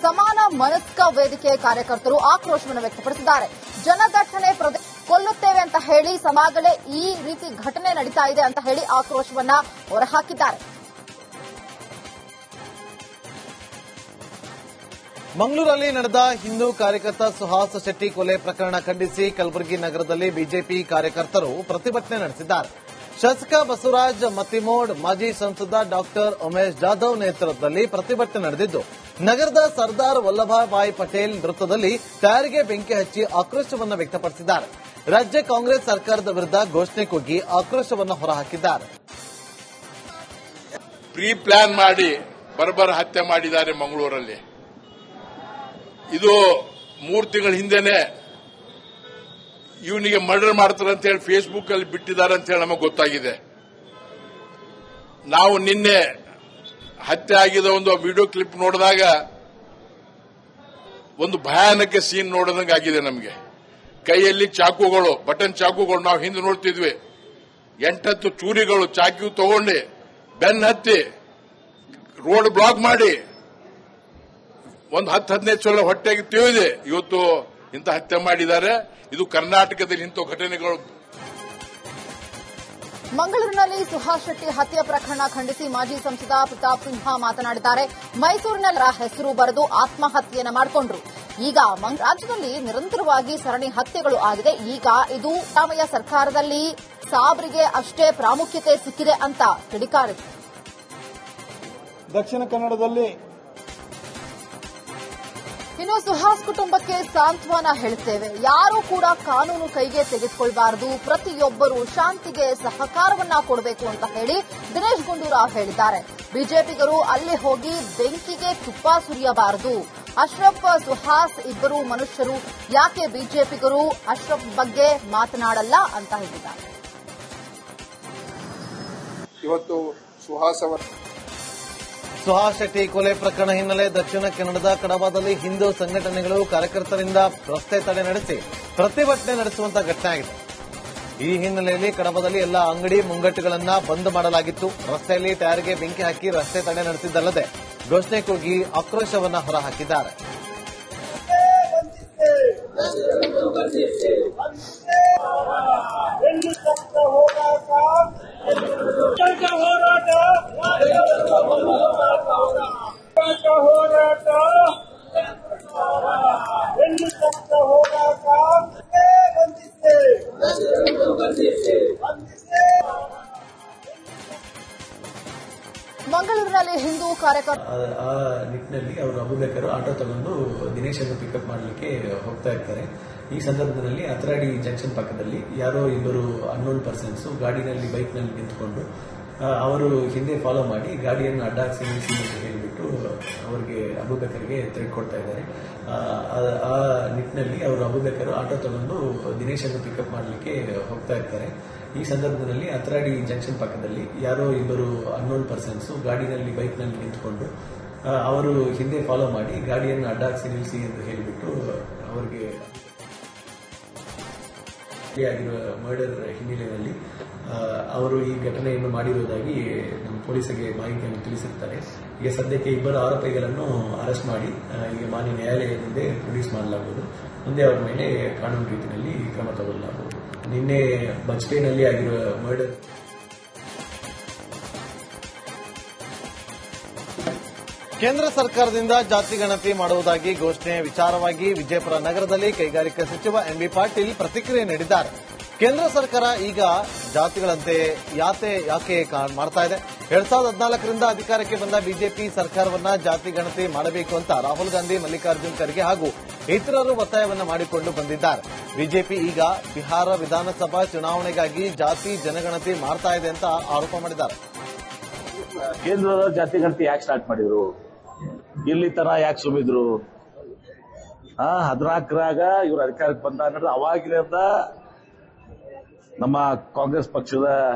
ಸಮಾನ ಮನಸ್ಕ ವೇದಿಕೆ ಕಾರ್ಯಕರ್ತರು ಆಕ್ರೋಶವನ್ನು ವ್ಯಕ್ತಪಡಿಸಿದ್ದಾರೆ. ಜನದಟ್ಟಣೆ ಕೊಲ್ಲುತ್ತೇವೆ ಅಂತ ಹೇಳಿ ಸಮಾಗಲೇ ಈ ರೀತಿ ಘಟನೆ ನಡೀತಾ ಇದೆ ಅಂತ ಹೇಳಿ ಆಕ್ರೋಶವನ್ನ ಹೊರಹಾಕಿದ್ದಾರೆ. ಮಂಗಳೂರಲ್ಲಿ ನಡೆದ ಹಿಂದೂ ಕಾರ್ಯಕರ್ತ ಸುಹಾಸ್ ಶೆಟ್ಟಿ ಕೊಲೆ ಪ್ರಕರಣ ಖಂಡಿಸಿ ಕಲಬುರಗಿ ನಗರದಲ್ಲಿ ಬಿಜೆಪಿ ಕಾರ್ಯಕರ್ತರು ಪ್ರತಿಭಟನೆ ನಡೆಸಿದ್ದಾರೆ. ಶಾಸಕ ಬಸವರಾಜ ಮತ್ತಿಮೋಡ್, ಮಾಜಿ ಸಂಸದ ಡಾಕ್ಟರ್ ಉಮೇಶ್ ಜಾಧವ್ ನೇತೃತ್ವದಲ್ಲಿ ಪ್ರತಿಭಟನೆ ನಡೆದಿದ್ದು, ನಗರದ ಸರ್ದಾರ್ ವಲ್ಲಭಭಾಯ್ ಪಟೇಲ್ ವೃತ್ತದಲ್ಲಿ ಟೈರ್ಗೆ ಬೆಂಕಿ ಹಚ್ಚಿ ಆಕ್ರೋಶವನ್ನು ವ್ಯಕ್ತಪಡಿಸಿದ್ದಾರೆ. ರಾಜ್ಯ ಕಾಂಗ್ರೆಸ್ ಸರ್ಕಾರದ ವಿರುದ್ಧ ಘೋಷಣೆ ಕೂಗಿ ಆಕ್ರೋಶವನ್ನು ಹೊರಹಾಕಿದ್ದಾರೆ. ಪ್ರೀ ಪ್ಲಾನ್ ಮಾಡಿ ಬರ್ಬರ ಹತ್ಯೆ ಮಾಡಿದ್ದಾರೆ ಮಂಗಳೂರಲ್ಲಿ. ಇದು 3 ತಿಂಗಳ ಹಿಂದೆನೆ ಇವನಿಗೆ ಮರ್ಡರ್ ಮಾಡ್ತಾರೆ ಅಂತ ಹೇಳಿ ಫೇಸ್ಬುಕ್ ಅಲ್ಲಿ ಬಿಟ್ಟಿದ್ದಾರೆ ಅಂತ ಹೇಳಿ ನಮಗೆ ಗೊತ್ತಾಗಿದೆ. ನಾವು ನಿನ್ನೆ ಹತ್ಯೆ ಆಗಿದ ಒಂದು ವಿಡಿಯೋ ಕ್ಲಿಪ್ ನೋಡಿದಾಗ ಒಂದು ಭಯಾನಕ ಸೀನ್ ನೋಡಿದಂಗೆ ಆಗಿದೆ ನಮಗೆ. ಕೈಯಲ್ಲಿ ಚಾಕುಗಳು, ಬಟನ್ ಚಾಕುಗಳು, ನಾವು ಹಿಂದೆ ನೋಡ್ತಿದ್ವಿ, 8 ಚೂರಿಗಳು, ಚಾಕು ತಗೊಂಡು ಬೆನ್ನ ಹತ್ತಿ ರೋಡ್ ಬ್ಲಾಕ್ ಮಾಡಿ ಒಂದು 10-15 ಸಲ ಹೊಟ್ಟೆಗೆ ತಿಳಿದೆ ಇವತ್ತು ಇಂಥ ಹತ್ಯೆ ಮಾಡಿದ್ದಾರೆ. ಇದು ಕರ್ನಾಟಕದಲ್ಲಿ ಇಂಥ ಘಟನೆಗಳು. ಮಂಗಳೂರಿನಲ್ಲಿ ಸುಹಾಸ್ ಶೆಟ್ಟಿ ಹತ್ಯೆ ಪ್ರಕರಣ ಖಂಡಿಸಿ ಮಾಜಿ ಸಂಸದ ಪ್ರತಾಪ್ ಸಿಂಹ ಮಾತನಾಡಿದ್ದಾರೆ. ಮೈಸೂರಿನಲ್ಲಿ ಹೆಸರು ಬರೆದು ಆತ್ಮಹತ್ಯೆಯನ್ನು ಮಾಡಿಕೊಂಡ್ರು. ಈಗ ರಾಜ್ಯದಲ್ಲಿ ನಿರಂತರವಾಗಿ ಸರಣಿ ಹತ್ಯೆಗಳು ಆಗಿದೆ. ಈಗ ಇದು ಸಿದ್ದರಾಮಯ್ಯ ಸರ್ಕಾರದಲ್ಲಿ ಸಾಬ್ರಿಗೆ ಅಷ್ಟೇ ಪ್ರಾಮುಖ್ಯತೆ ಸಿಕ್ಕಿದೆ ಅಂತ ಕಿಡಿಕಾರಿದರು. ದಕ್ಷಿಣ ಕನ್ನಡದಲ್ಲಿ ಇನ್ನು ಸುಹಾಸ್ ಕುಟುಂಬಕ್ಕೆ ಸಾಂತ್ವನ ಹೇಳುತ್ತೇವೆ. ಯಾರೂ ಕೂಡ ಕಾನೂನು ಕೈಗೆ ತೆಗೆದುಕೊಳ್ಳಬಾರದು, ಪ್ರತಿಯೊಬ್ಬರು ಶಾಂತಿಗೆ ಸಹಕಾರವನ್ನ ಕೊಡಬೇಕು ಅಂತ ಹೇಳಿ ದಿನೇಶ್ ಗುಂಡೂರಾವ್ ಹೇಳಿದ್ದಾರೆ. ಬಿಜೆಪಿಗರು ಅಲ್ಲಿ ಹೋಗಿ ಬೆಂಕಿಗೆ ತುಪ್ಪ ಸುರಿಯಬಾರದು. ಅಶ್ರಫ್, ಸುಹಾಸ್ ಇಬ್ಬರು ಮನುಷ್ಯರು, ಯಾಕೆ ಬಿಜೆಪಿಗರು ಅಶ್ರಫ್ ಬಗ್ಗೆ ಮಾತನಾಡಲ್ಲ ಅಂತ ಹೇಳಿದ್ದಾರೆ. ಇವತ್ತು ಸುಹಾಸ್ ಶೆಟ್ಟಿ ಕೊಲೆ ಪ್ರಕರಣ ಹಿನ್ನೆಲೆ ದಕ್ಷಿಣ ಕನ್ನಡದ ಕಡಬದಲ್ಲಿ ಹಿಂದೂ ಸಂಘಟನೆಗಳು ಕಾರ್ಯಕರ್ತರಿಂದ ರಸ್ತೆ ತಡೆ ನಡೆಸಿ ಪ್ರತಿಭಟನೆ ನಡೆಸುವಂತಹ ಘಟನೆ ಆಗಿದೆ. ಈ ಹಿನ್ನೆಲೆಯಲ್ಲಿ ಕಡಬದಲ್ಲಿ ಎಲ್ಲ ಅಂಗಡಿ ಮುಂಗಟ್ಟುಗಳನ್ನು ಬಂದ್ ಮಾಡಲಾಗಿತ್ತು. ರಸ್ತೆಯಲ್ಲಿ ಟೈರ್ಗೆ ಬೆಂಕಿ ಹಾಕಿ ರಸ್ತೆ ತಡೆ ನಡೆಸಿದ್ದಲ್ಲದೆ ಘೋಷಣೆ ಕೂಗಿ ಆಕ್ರೋಶವನ್ನು ಹೊರಹಾಕಿದ್ದಾರೆ. ಮಂಗಳೂರಿನಲ್ಲಿ ಹಿಂದೂ ಕಾರ್ಯಕರ್ತ ಆ ನಿಟ್ಟಿನಲ್ಲಿ ಅವರು ಅಬುಬೇಕರ್ ಆಟೋ ತಗೊಂಡು ದಿನೇಶ್ ಅನ್ನು ಪಿಕಪ್ ಮಾಡಲಿಕ್ಕೆ ಹೋಗ್ತಾ ಇರ್ತಾರೆ. ಈ ಸಂದರ್ಭದಲ್ಲಿ ಅತರಾಡಿ ಜಂಕ್ಷನ್ ಪಕ್ಕದಲ್ಲಿ ಯಾರೋ ಇಬ್ಬರು ಅನ್ನೋನ್ ಪರ್ಸನ್ಸ್ ಗಾಡಿನಲ್ಲಿ ಬೈಕ್ನಲ್ಲಿ ನಿಂತುಕೊಂಡು ಅವರು ಹಿಂದೆ ಫಾಲೋ ಮಾಡಿ ಗಾಡಿಯನ್ನು ಅಡ್ಡಾಕ್ಸಿ ನಿಲ್ಲಿಸಿ ಅಂತ ಹೇಳಿಬಿಟ್ಟು ಅವರಿಗೆ ಅಬುಬೇಕರ್ಗೆ ಥ್ರೆಟ್ ಕೊಡ್ತಾ ಇದ್ದಾರೆ. ಆ ನಿಟ್ಟಿನಲ್ಲಿ ಅವರು ಅಬುಬೇಕರ್ ಆಟೋ ತಗೊಂಡು ದಿನೇಶ್ ಅನ್ನು ಪಿಕಪ್ ಮಾಡಲಿಕ್ಕೆ ಹೋಗ್ತಾ ಇರ್ತಾರೆ. ಈ ಸಂದರ್ಭದಲ್ಲಿ ಅತರಾಡಿ ಜಂಕ್ಷನ್ ಪಕ್ಕದಲ್ಲಿ ಯಾರೋ ಇಬ್ಬರು ಅನ್ನೋನ್ ಪರ್ಸನ್ಸ್ ಗಾಡಿನಲ್ಲಿ ಬೈಕ್ನಲ್ಲಿ ನಿಂತುಕೊಂಡು ಅವರು ಹಿಂದೆ ಫಾಲೋ ಮಾಡಿ ಗಾಡಿಯನ್ನು ಅಡ್ಡಾಕ್ಸಿ ನಿಲ್ಲಿಸಿ ಅಂತ ಹೇಳಿಬಿಟ್ಟು ಅವರಿಗೆ ಆಗಿರುವ ಮರ್ಡರ್ ಹಿನ್ನೆಲೆಯಲ್ಲಿ ಅವರು ಈ ಘಟನೆಯನ್ನು ಮಾಡಿರುವುದಾಗಿ ನಮ್ಮ ಪೊಲೀಸರಿಗೆ ಮಾಹಿತಿಯನ್ನು ತಿಳಿಸಿರ್ತಾರೆ. ಈಗ ಸದ್ಯಕ್ಕೆ ಇಬ್ಬರು ಆರೋಪಿಗಳನ್ನು ಅರೆಸ್ಟ್ ಮಾಡಿ ಈಗ ಮಾನ್ಯ ನ್ಯಾಯಾಲಯದ ಮುಂದೆ ಪ್ರೊಡ್ಯೂಸ್ ಮಾಡಲಾಗುವುದು. ಮುಂದೆ ಅವರ ಮೇಲೆ ಕಾನೂನು ರೀತಿಯಲ್ಲಿ ಕ್ರಮ ತಗೊಳ್ಳಲಾಗುವುದು. ನಿನ್ನೆ ಬಜ್ಪೇನಲ್ಲಿ ಆಗಿರುವ ಮರ್ಡರ್ ಕೇಂದ್ರ ಸರ್ಕಾರದಿಂದ ಜಾತಿ ಗಣತಿ ಮಾಡುವುದಾಗಿ ಘೋಷಣೆ ವಿಚಾರವಾಗಿ ವಿಜಯಪುರ ನಗರದಲ್ಲಿ ಕೈಗಾರಿಕಾ ಸಚಿವ ಎಂಬಿ ಪಾಟೀಲ್ ಪ್ರತಿಕ್ರಿಯೆ ನೀಡಿದ್ದಾರೆ. ಕೇಂದ್ರ ಸರ್ಕಾರ ಈಗ ಜಾತಿಗಳಂತೆ ಯಾಕೆ ಮಾಡ್ತಾ ಇದೆ? 2014ರಿಂದ ಅಧಿಕಾರಕ್ಕೆ ಬಂದ ಬಿಜೆಪಿ ಸರ್ಕಾರವನ್ನ ಜಾತಿ ಗಣತಿ ಮಾಡಬೇಕು ಅಂತ ರಾಹುಲ್ ಗಾಂಧಿ, ಮಲ್ಲಿಕಾರ್ಜುನ್ ಖರ್ಗೆ ಹಾಗೂ ಇತರರು ಒತ್ತಾಯವನ್ನ ಮಾಡಿಕೊಂಡು ಬಂದಿದ್ದಾರೆ. ಬಿಜೆಪಿ ಈಗ ಬಿಹಾರ ವಿಧಾನಸಭಾ ಚುನಾವಣೆಗಾಗಿ ಜಾತಿ ಜನಗಣತಿ ಮಾಡ್ತಾ ಇದೆ ಅಂತ ಆರೋಪ ಮಾಡಿದ್ದಾರೆ. ಕೇಂದ್ರದ ಜಾತಿ ಗಣತಿ ಯಾಕೆ ಸ್ಟಾರ್ಟ್ ಮಾಡಿದ್ರು? ಇಲ್ಲಿ ತರ ಯಾಕೆ ಸುಮಿದ್ರು? 14ರಾಗ ಇವರು ಅಧಿಕಾರಕ್ಕೆ ಬಂದ ಅವಾಗಿನಿಂದ ನಮ್ಮ ಕಾಂಗ್ರೆಸ್ ಪಕ್ಷದ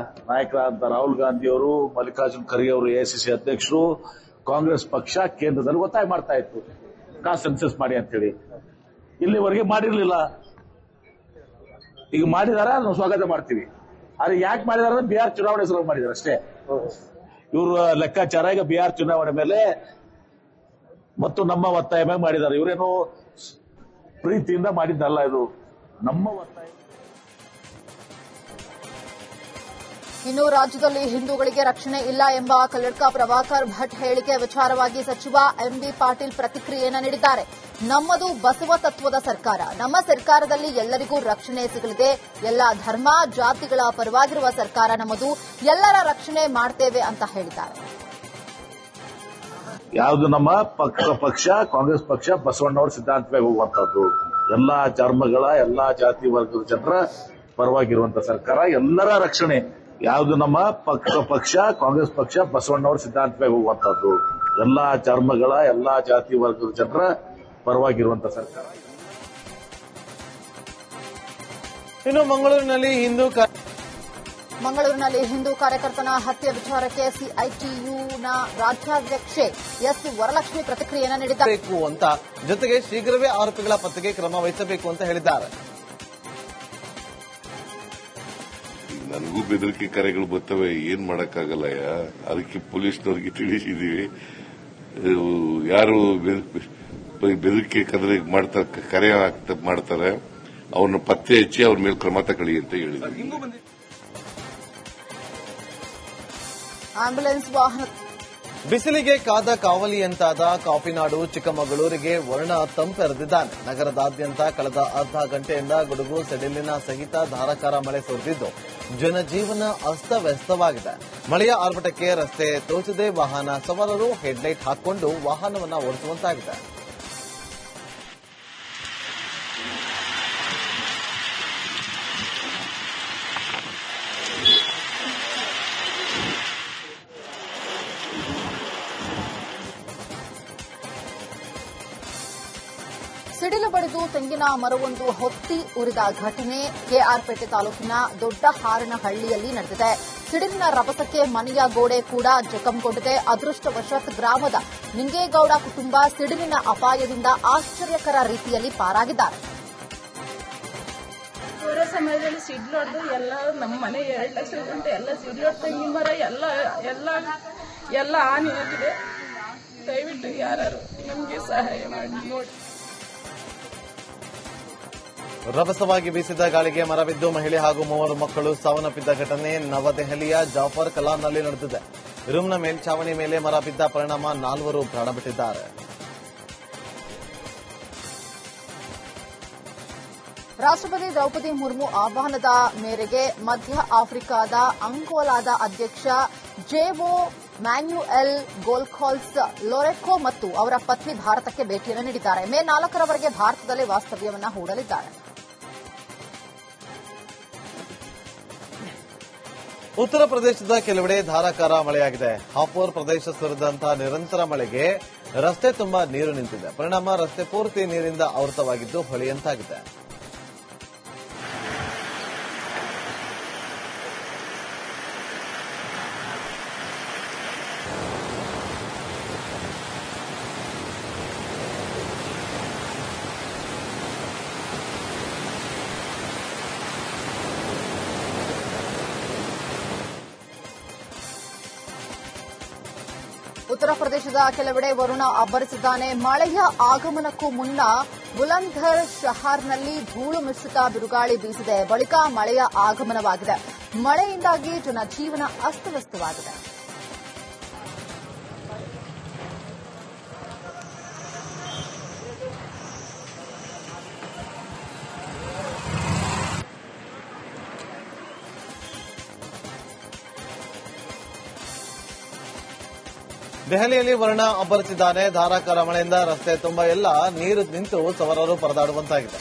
ನಾಯಕರಾದ ರಾಹುಲ್ ಗಾಂಧಿ ಅವರು, ಮಲ್ಲಿಕಾರ್ಜುನ್ ಖರ್ಗೆ ಅವರು, ಎಐಸಿಸಿ ಅಧ್ಯಕ್ಷರು, ಕಾಂಗ್ರೆಸ್ ಪಕ್ಷ ಕೇಂದ್ರದಲ್ಲಿ ಒತ್ತಾಯ ಮಾಡ್ತಾ ಇತ್ತು ಕಾಸ್ಟ್ ಸೆನ್ಸಸ್ ಮಾಡಿ ಅಂತೇಳಿ. ಇಲ್ಲಿವರೆಗೆ ಮಾಡಿರ್ಲಿಲ್ಲ. ಈಗ ಮಾಡಿದಾರ, ನಾವು ಸ್ವಾಗತ ಮಾಡ್ತೀವಿ. ಆದ್ರೆ ಯಾಕೆ ಮಾಡಿದಾರ? ಬಿಹಾರ್ ಚುನಾವಣೆ ಸಲುವಾಗಿ ಮಾಡಿದಾರೆ ಅಷ್ಟೇ. ಇವರು ಲೆಕ್ಕಾಚಾರ ಈಗ ಬಿಹಾರ್ ಚುನಾವಣೆ ಮೇಲೆ ಮತ್ತು ನಮ್ಮ ಒತ್ತಾಯ ಮೇಲೆ ಮಾಡಿದ್ದಾರೆ. ಇವರೇನು ಪ್ರೀತಿಯಿಂದ ಮಾಡಿದ್ದಲ್ಲ, ಇದು ನಮ್ಮ ಒತ್ತಾಯ. ಇನ್ನು ರಾಜ್ಯದಲ್ಲಿ ಹಿಂದೂಗಳಿಗೆ ರಕ್ಷಣೆ ಇಲ್ಲ ಎಂಬ ಕಲ್ಲಡ್ಕ ಪ್ರಭಾಕರ್ ಭಟ್ ಹೇಳಿಕೆ ವಿಚಾರವಾಗಿ ಸಚಿವ ಎಂಬಿ ಪಾಟೀಲ್ ಪ್ರತಿಕ್ರಿಯೆಯನ್ನು ನೀಡಿದ್ದಾರೆ. ನಮ್ಮದು ಬಸವ ತತ್ವದ ಸರ್ಕಾರ. ನಮ್ಮ ಸರ್ಕಾರದಲ್ಲಿ ಎಲ್ಲರಿಗೂ ರಕ್ಷಣೆ ಸಿಗಲಿದೆ. ಎಲ್ಲ ಧರ್ಮ ಜಾತಿಗಳ ಪರವಾಗಿರುವ ಸರ್ಕಾರ ನಮ್ಮದು. ಎಲ್ಲರ ರಕ್ಷಣೆ ಮಾಡ್ತೇವೆ ಅಂತ ಹೇಳಿದ್ದಾರೆ. ಯಾವುದು ನಮ್ಮ ಪಕ್ಷ ಕಾಂಗ್ರೆಸ್ ಪಕ್ಷ ಬಸವಣ್ಣವರ ಸಿದ್ಧಾಂತವೇ ಹೋಗುವಂತದ್ದು. ಎಲ್ಲಾ ಧರ್ಮಗಳ ಎಲ್ಲಾ ಜಾತಿ ವರ್ಗದ ಜನರ ಪರವಾಗಿರುವಂತಹ ಸರ್ಕಾರ, ಎಲ್ಲರ ರಕ್ಷಣೆ. ಯಾವುದು ನಮ್ಮ ಪಕ್ಷ ಕಾಂಗ್ರೆಸ್ ಪಕ್ಷ ಬಸವಣ್ಣವರ ಸಿದ್ಧಾಂತವೇ ಹೋಗುವಂತದ್ದು. ಎಲ್ಲಾ ಧರ್ಮಗಳ ಎಲ್ಲಾ ಜಾತಿ ವರ್ಗದ ಜನರ ಪರವಾಗಿರುವಂತಹ ಸರ್ಕಾರ. ಇನ್ನು ಮಂಗಳೂರಿನಲ್ಲಿ ಹಿಂದೂ ಕಾರ್ಯಕರ್ತನ ಹತ್ಯೆ ವಿಚಾರಕ್ಕೆ ಸಿಐಟಿಯುನ ರಾಜ್ಯಾಧ್ಯಕ್ಷೆ ಎಸ್ ವರಲಕ್ಷ್ಮಿ ಪ್ರತಿಕ್ರಿಯೆಯನ್ನು ನೀಡಿದ್ದಾರೆ. ಅಂತ ಜೊತೆಗೆ ಶೀಘ್ರವೇ ಆರೋಪಿಗಳ ಪತ್ತೆಗೆ ಕ್ರಮ ವಹಿಸಬೇಕು ಅಂತ ಹೇಳಿದ್ದಾರೆ. ನನಗೂ ಬೆದರಿಕೆ ಕರೆಗಳು ಬರ್ತವೆ, ಏನ್ ಮಾಡಕ್ಕಾಗಲ್ಲ. ಅದಕ್ಕೆ ಪೊಲೀಸ್ನವ್ರಿಗೆ ತಿಳಿಸಿದೀವಿ. ಯಾರು ಬೆದರಿಕೆ ಕರೆ ಮಾಡ್ತಾರೆ ಅವ್ರನ್ನ ಪತ್ತೆ ಹಚ್ಚಿ ಅವ್ರ ಮೇಲೆ ಕ್ರಮ ತಗೊಳ್ಳಿ ಅಂತ ಹೇಳಿದ್ವಿ. ಆಂಬ್ಯುಲೆನ್ಸ್ ವಾಹನ ಬಿಸಿಲಿಗೆ ಕಾದ ಕಾವಲಿಯಂತಾದ ಕಾಫಿನಾಡು ಚಿಕ್ಕಮಗಳೂರಿಗೆ ವರುಣ ತಂಪೆರೆದಿದ್ದಾನೆ. ನಗರದಾದ್ಯಂತ ಕಳೆದ ಅರ್ಧ ಗಂಟೆಯಿಂದ ಗುಡುಗು ಸಿಡಿಲಿನ ಸಹಿತ ಧಾರಾಕಾರ ಮಳೆ ಸುರಿದಿದ್ದು ಜನಜೀವನ ಅಸ್ತವ್ಯಸ್ತವಾಗಿದೆ. ಮಳೆಯ ಆರ್ಭಟಕ್ಕೆ ರಸ್ತೆ ತೋಚದೆ ವಾಹನ ಸವಾರರು ಹೆಡ್ಲೈಟ್ ಹಾಕಿಕೊಂಡು ವಾಹನವನ್ನು ಓಡಿಸುವಂತಾಗಿದೆ. ಸಿಡಿಲು ಬಡಿದು ತೆಂಗಿನ ಮರವೊಂದು ಹೊತ್ತಿ ಉರಿದ ಘಟನೆ ಕೆಆರ್ಪೇಟೆ ತಾಲೂಕಿನ ದೊಡ್ಡ ಹಾರನಹಳ್ಳಿಯಲ್ಲಿ ನಡೆದಿದೆ. ಸಿಡಿಲಿನ ರಭಸಕ್ಕೆ ಮನೆಯ ಗೋಡೆ ಕೂಡ ಜಖಂಗೊಂಡಿದೆ. ಅದೃಷ್ಟವಶಾತ್ ಗ್ರಾಮದ ನಿಂಗೇಗೌಡ ಕುಟುಂಬ ಸಿಡಿಲಿನ ಅಪಾಯದಿಂದ ಆಶ್ಚರ್ಯಕರ ರೀತಿಯಲ್ಲಿ ಪಾರಾಗಿದ್ದಾರೆ. ಸಮಯದಲ್ಲಿ ಸಿಡ್ಲೊಡ್ದು ಎಲ್ಲ ನಮ್ಮ ಮನೆ 2 ಲಕ್ಷ ಗಂಟೆ ಎಲ್ಲ ಸಿಡ್ಲೊಡ್ ತೆಂಗಿನ ಮರ ಎಲ್ಲ ಹಾನಿ ಆಗಿದೆ. ದಯವಿಟ್ಟು ಯಾರು ನಮಗೆ ಸಹಾಯ ಮಾಡಿ ನೋಡಿ. ರಭಸವಾಗಿ ಬೀಸಿದ ಗಾಳಿಗೆ ಮರ ಬಿದ್ದು ಮಹಿಳೆ ಹಾಗೂ 3 ಮಕ್ಕಳು ಸಾವನ್ನಪ್ಪಿದ್ದ ಘಟನೆ ನವದೆಹಲಿಯ ಜಾಫರ್ ಕಲಾನ್ನಲ್ಲಿ ನಡೆದಿದೆ. ರೂಮ್ನ ಮೇಲ್ಛಾವಣಿ ಮೇಲೆ ಮರ ಬಿದ್ದ ಪರಿಣಾಮ 4 ಪ್ರಾಣಬಿಟ್ಟಿದ್ದಾರೆ. ರಾಷ್ಟ್ರಪತಿ ದ್ರೌಪದಿ ಮುರ್ಮು ಆಹ್ವಾನದ ಮೇರೆಗೆ ಮಧ್ಯ ಆಫ್ರಿಕಾದ ಅಂಗೋಲಾದ ಅಧ್ಯಕ್ಷ ಜೇವೋ ಮ್ಯಾನ್ಯುಯೆಲ್ ಗೋಲ್ಖಾಲ್ಸ್ ಲೊರೆಕೊ ಮತ್ತು ಅವರ ಪತ್ನಿ ಭಾರತಕ್ಕೆ ಭೇಟಿಯನ್ನು ನೀಡಿದ್ದಾರೆ. ಮೇ 4ರವರೆಗೆ ಭಾರತದಲ್ಲಿ ವಾಸ್ತವ್ಯವನ್ನು ಹೂಡಲಿದ್ದಾರೆ. ಉತ್ತರ ಪ್ರದೇಶದ ಕೆಲವೆಡೆ ಧಾರಾಕಾರ ಮಳೆಯಾಗಿದೆ. ಹಾಪೋರ್ ಪ್ರದೇಶ ಸುರಿದಂತಹ ನಿರಂತರ ಮಳೆಗೆ ರಸ್ತೆ ತುಂಬಾ ನೀರು ನಿಂತಿದೆ. ಪರಿಣಾಮ ರಸ್ತೆ ಪೂರ್ತಿ ನೀರಿಂದ ಆವೃತವಾಗಿದ್ದು ಹೊಳೆಯಂತಾಗಿದೆ. ಉತ್ತರ ಪ್ರದೇಶದ ಕೆಲವೆಡೆ ವರುಣ ಅಬ್ಬರಿಸಿದ್ದಾನೆ. ಮಳೆಯ ಆಗಮನಕ್ಕೂ ಮುನ್ನ ಬುಲಂದ್ಶಹರ್ ಶಹರ್ನಲ್ಲಿ ಧೂಳು ಮಿಶ್ರಿತ ಬಿರುಗಾಳಿ ಬೀಸಿದೆ. ಬಳಿಕ ಮಳೆಯ ಆಗಮನವಾಗಿದೆ. ಮಳೆಯಿಂದಾಗಿ ಜನಜೀವನ ಅಸ್ತವ್ಯಸ್ತವಾಗಿದೆ. ದೆಹಲಿಯಲ್ಲಿ ವರುಣ ಅಬ್ಬರಿಸಿದ್ದಾನೆ. ಧಾರಾಕಾರ ಮಳೆಯಿಂದ ರಸ್ತೆ ತುಂಬ ಎಲ್ಲ ನೀರು ನಿಂತು ಸವಾರರು ಪರದಾಡುವಂತಾಗಿದೆ.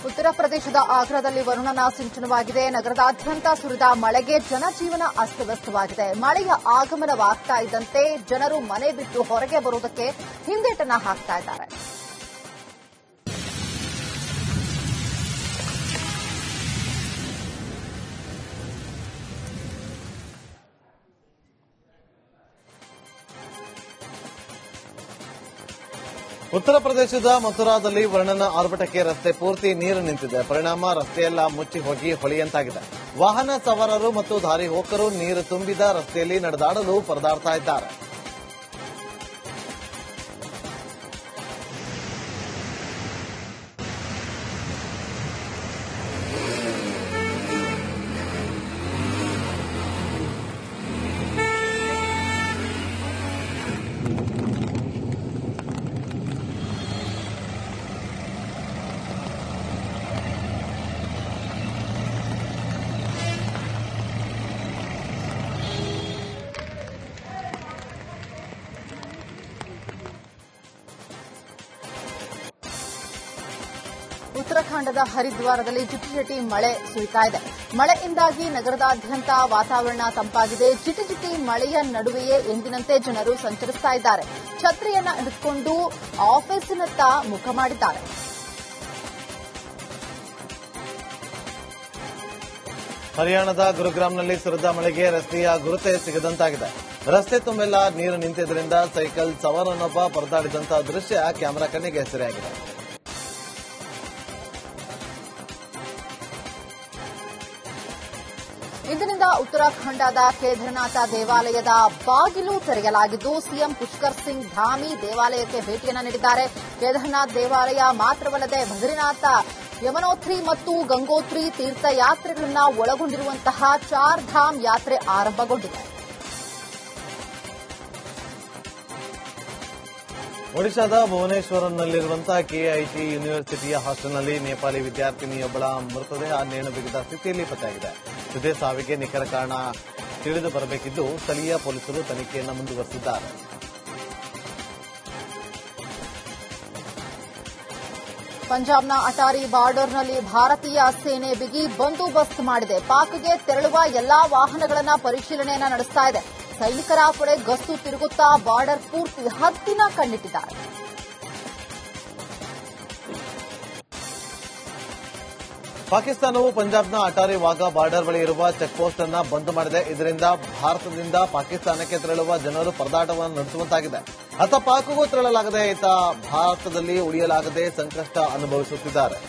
ಉತ್ತರ ಪ್ರದೇಶದ ಆಗ್ರಾದಲ್ಲಿ ವರುಣನ ಸಿಂಚನವಾಗಿದೆ. ನಗರದಾದ್ಯಂತ ಸುರಿದ ಮಳೆಗೆ ಜನಜೀವನ ಅಸ್ತವ್ಯಸ್ತವಾಗಿದೆ. ಮಳೆಯ ಆಗಮನವಾಗ್ತಾ ಇದ್ದಂತೆ ಜನರು ಮನೆ ಬಿಟ್ಟು ಹೊರಗೆ ಬರುವುದಕ್ಕೆ ಹಿಂದೇಟನ್ನ ಹಾಕ್ತಾ ಇದ್ದಾರೆ. ಉತ್ತರ ಪ್ರದೇಶದ ಮಥುರಾದಲ್ಲಿ ವರ್ಣನ ಆರ್ಭಟಕ್ಕೆ ರಸ್ತೆ ಪೂರ್ತಿ ನೀರು ನಿಂತಿದೆ. ಪರಿಣಾಮ ರಸ್ತೆಯೆಲ್ಲ ಮುಚ್ಚಿ ಹೋಗಿ ಹೊಳೆಯಂತಾಗಿದೆ. ವಾಹನ ಸವಾರರು ಮತ್ತು ದಾರಿ ಹೋಕರು ನೀರು ತುಂಬಿದ ರಸ್ತೆಯಲ್ಲಿ ನಡೆದಾಡಲು ಪರದಾಡ್ತಾ ಇದ್ದಾರೆ. ಉತ್ತರಾಖಂಡದ ಹರಿದ್ವಾರದಲ್ಲಿ ಜಿಟಿಜಿಟಿ ಮಳೆ ಸುರಿತಾ ಇದೆ. ಮಳೆಯಿಂದಾಗಿ ನಗರದಾದ್ಯಂತ ವಾತಾವರಣ ತಂಪಾಗಿದೆ. ಜಿಟಿಜಿಟಿ ಮಳೆಯ ನಡುವೆಯೇ ಎಂದಿನಂತೆ ಜನರು ಸಂಚರಿಸ್ತಾ ಇದ್ದಾರೆ. ಛತ್ರಿಯನ್ನ ಹಿಡಿದುಕೊಂಡು ಆಫೀಸಿನತ್ತ ಮುಖ ಮಾಡಿದ್ದಾರೆ. ಹರಿಯಾಣದ ಗುರುಗ್ರಾಮ್ನಲ್ಲಿ ಸುರಿದ ಮಳೆಗೆ ರಸ್ತೆಯ ಗುರುತೇ ಸಿಗದಂತಾಗಿದೆ. ರಸ್ತೆ ತುಂಬೆಲ್ಲ ನೀರು ನಿಂತಿದ್ದರಿಂದ ಸೈಕಲ್ ಸವಾರನೊಬ್ಬ ಪರದಾಡಿದಂತಹ ದೃಶ್ಯ ಕ್ಯಾಮೆರಾ ಕಣ್ಣಿಗೆ ಸೆರೆಯಾಗಿದೆ. ಇಂದಿನಿಂದ ಉತ್ತರಾಖಂಡದ ಕೇದಾರನಾಥ ದೇವಾಲಯದ ಬಾಗಿಲು ತೆರೆಯಲಾಗಿದ್ದು ಸಿಎಂ ಪುಷ್ಕರ್ ಸಿಂಗ್ ಧಾಮಿ ದೇವಾಲಯಕ್ಕೆ ಭೇಟಿಯನ್ನ ನೀಡಿದ್ದಾರೆ. ಕೇದಾರನಾಥ್ ದೇವಾಲಯ ಮಾತ್ರವಲ್ಲದೆ ಬದ್ರಿನಾಥ, ಯಮನೋತ್ರಿ ಮತ್ತು ಗಂಗೋತ್ರಿ ತೀರ್ಥಯಾತ್ರೆಗಳನ್ನ ಒಳಗೊಂಡಿರುವಂತಹ ಚಾರ್ ಧಾಮ್ ಯಾತ್ರೆ ಆರಂಭಗೊಂಡಿದೆ. ಒಡಿಶಾದ ಭುವನೇಶ್ವರಂನಲ್ಲಿರುವಂತಹ ಕೆಐಟಿ ಯೂನಿವರ್ಸಿಟಿಯ ಹಾಸ್ಟೆಲ್ನಲ್ಲಿ ನೇಪಾಳಿ ವಿದ್ಯಾರ್ಥಿನಿಯೊಬ್ಬಳ ಮೃತದೇಹ ನೇಣು ಬಿಗಿದ ಸ್ಥಿತಿಯಲ್ಲಿ ಪತ್ತೆಯಾಗಿದೆ. ಇದೇ ಸಾವಿಗೆ ನಿಖರ ಕಾರಣ ತಿಳಿದು ಬರಬೇಕಿದ್ದು ಸ್ಥಳೀಯ ಪೊಲೀಸರು ತನಿಖೆಯನ್ನು ಮುಂದುವರೆಸಿದ್ದಾರೆ. ಪಂಜಾಬ್ನ ಅಟಾರಿ ಬಾರ್ಡರ್ನಲ್ಲಿ ಭಾರತೀಯ ಸೇನೆ ಬಿಗಿ ಬಂದೋಬಸ್ತ್ ಮಾಡಿದೆ. ಪಾಕ್ಗೆ ತೆರಳುವ ಎಲ್ಲಾ ವಾಹನಗಳನ್ನ ಪರಿಶೀಲನೆಯನ್ನ ನಡೆಸ್ತಾ ಇದೆ. ಸೈನಿಕರ ಪಡೆ ಗಸ್ತು ತಿರುಗುತ್ತಾ ಬಾರ್ಡರ್ ಪೂರ್ತಿ ಹದ್ದಿನ ಕಣ್ಣಿಟ್ಟಿದ್ದಾರೆ. ಪಾಕಿಸ್ತಾನವು ಪಂಜಾಬ್ನ ಅಟಾರಿ ವಾಘಾ ಬಾರ್ಡರ್ ಬಳಿ ಇರುವ ಚೆಕ್ಪೋಸ್ಟ್ ಅನ್ನು ಬಂದ್ ಮಾಡಿದೆ. ಇದರಿಂದ ಭಾರತದಿಂದ ಪಾಕಿಸ್ತಾನಕ್ಕೆ ತೆರಳುವ ಜನರು ಪರದಾಟವನ್ನು ನಡೆಸುವಂತಾಗಿದೆ. ಅತ್ತ ಪಾಕ್ಗೂ ತೆರಳಲಾಗದೆ ಇತ್ತ ಭಾರತದಲ್ಲಿ ಉಳಿಯಲಾಗದೆ ಸಂಕಷ್ಟ ಅನುಭವಿಸುತ್ತಿದ್ದಾರೆ.